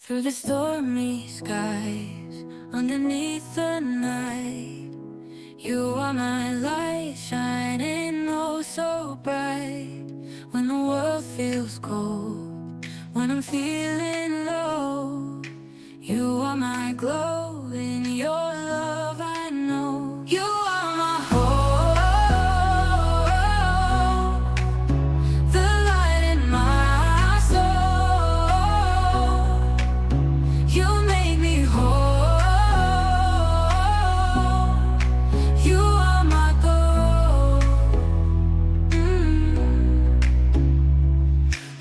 Through the stormy skies, underneath the night, you are my light, shining oh so bright. When the world feels cold, when I'm feeling low, you are my glow, in your love I know. You are my hope, the light in my soul. You make me whole. You are my goal.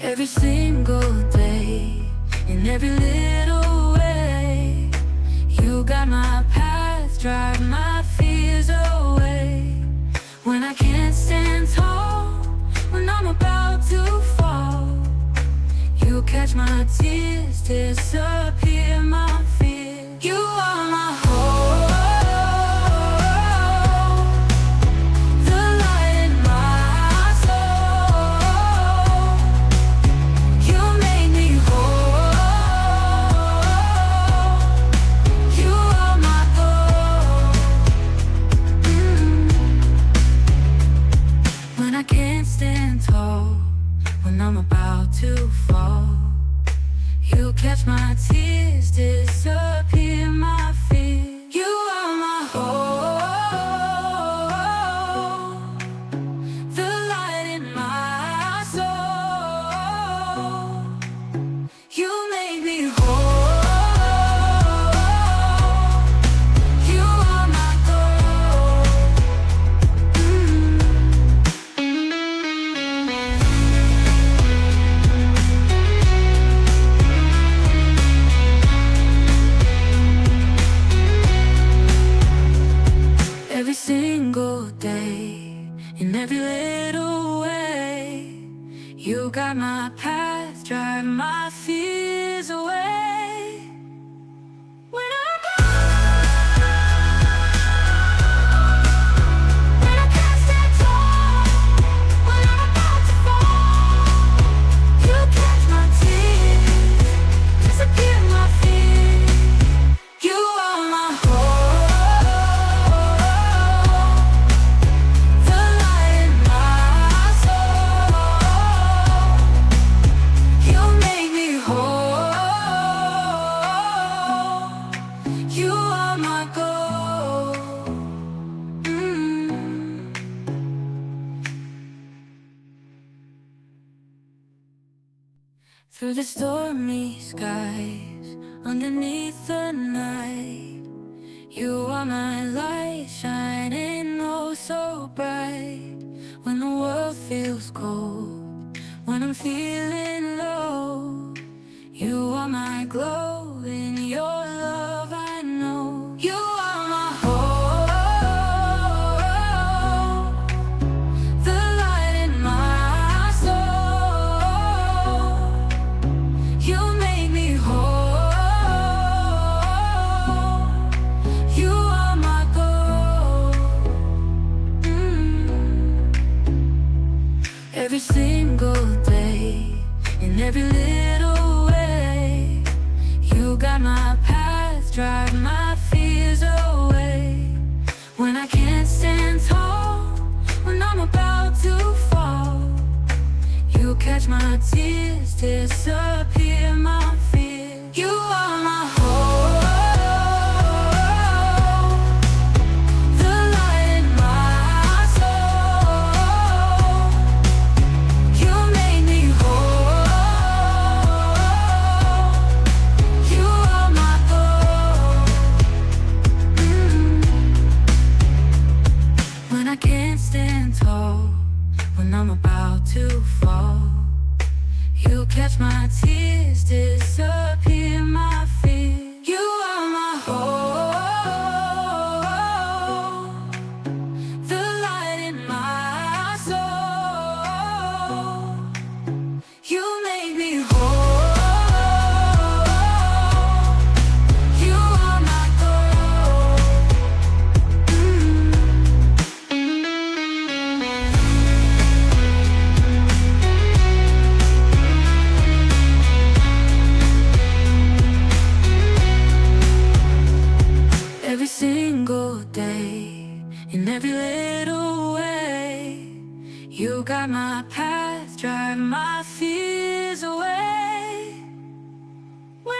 Every single day, in every little way, you got my path, drive my fears away. When I can't stand tall, when I'm about to fall, you catch my tears, disappear my fear. You are my hope, the light in my soul. You make me whole. You are my goal. When I can't stand tall, when I'm about to fall, you catch my tears, disappear my fear. You are my hope, the light in my soul. You make me whole. You are my goal. Every single day, in every little way, you got my path, drive my fears away. When I can't stand tall, when I'm about to fall, you catch my tears, disappear my fear. You are my hope, the light in my soul. You make me whole. You are my goal. Through the stormy skies, underneath the night, you are my light, shining oh so bright. When the world feels cold, when I'm feeling low, you are my glow, in your love I know. You are my hope, the light in my soul. You make me whole. You are my goal. Every single day, in every little way, you got my path, drive my fears away. When I can't stand tall, when I'm about to fall, you catch my tears, disappear my fear. You are my hope, the light in my soul. You make me whole. You are my goal. When I can't stand tall, when I'm about to fall, you catch my tears, disappear. guide my path, drive my fears away. When I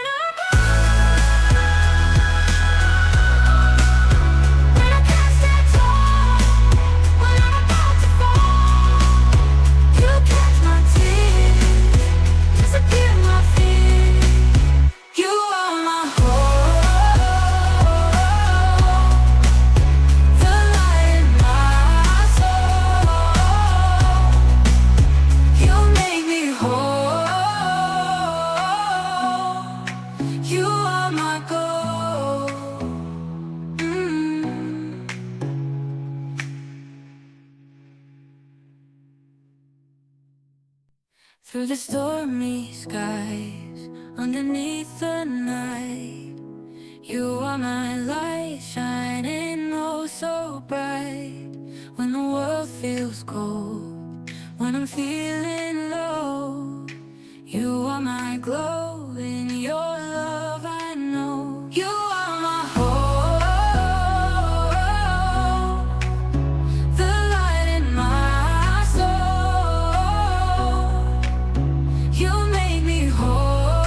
can't stand tall, when I'm about to fall, you catch my tears, disappear my fear. You are my hope, the light in my soul. You make me whole. You are my goal. Through the stormy skies, underneath the night, you are my light, shining oh so bright. When the world feels cold, when I'm feeling low, you are my glow, in your love I know. You are my hope, the light in my soul. You make me whole.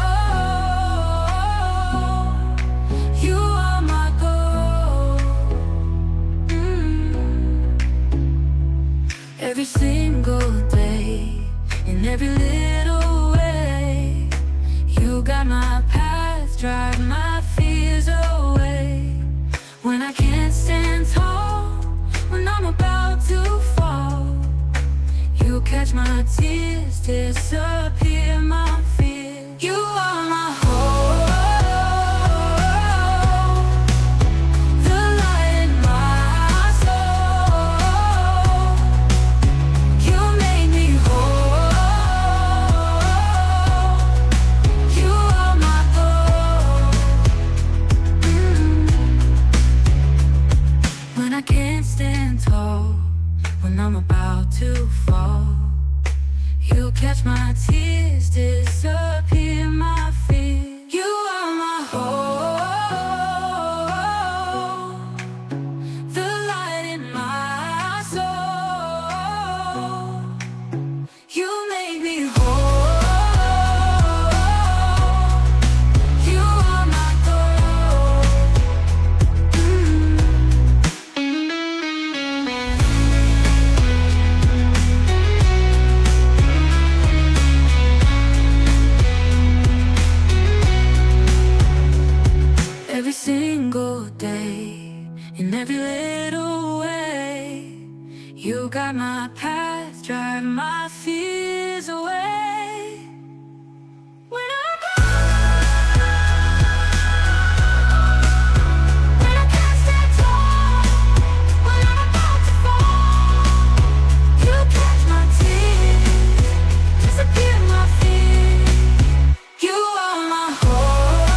You are my goal. Every single day, in every little way, you got my path, drive my fears away. When I can't stand tall, when I'm about to fall, you catch my tears, disappear my fear. You are my hope, the light in my soul. You make me whole. You are my goal. When I can't stand tall, when I'm about to fall, you catch my tears, disappear my fear. You are my hope, the light in my soul. You make me whole. You are my goal. Every single day, in every little way, you got my path, drive my fears away. When I can't stand tall, when I'm about to fall, you catch my tears, disappear my fear. You are my hope,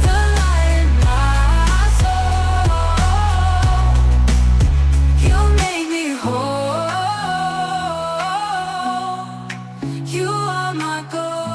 the light in my soul. You make me whole. You are my goal.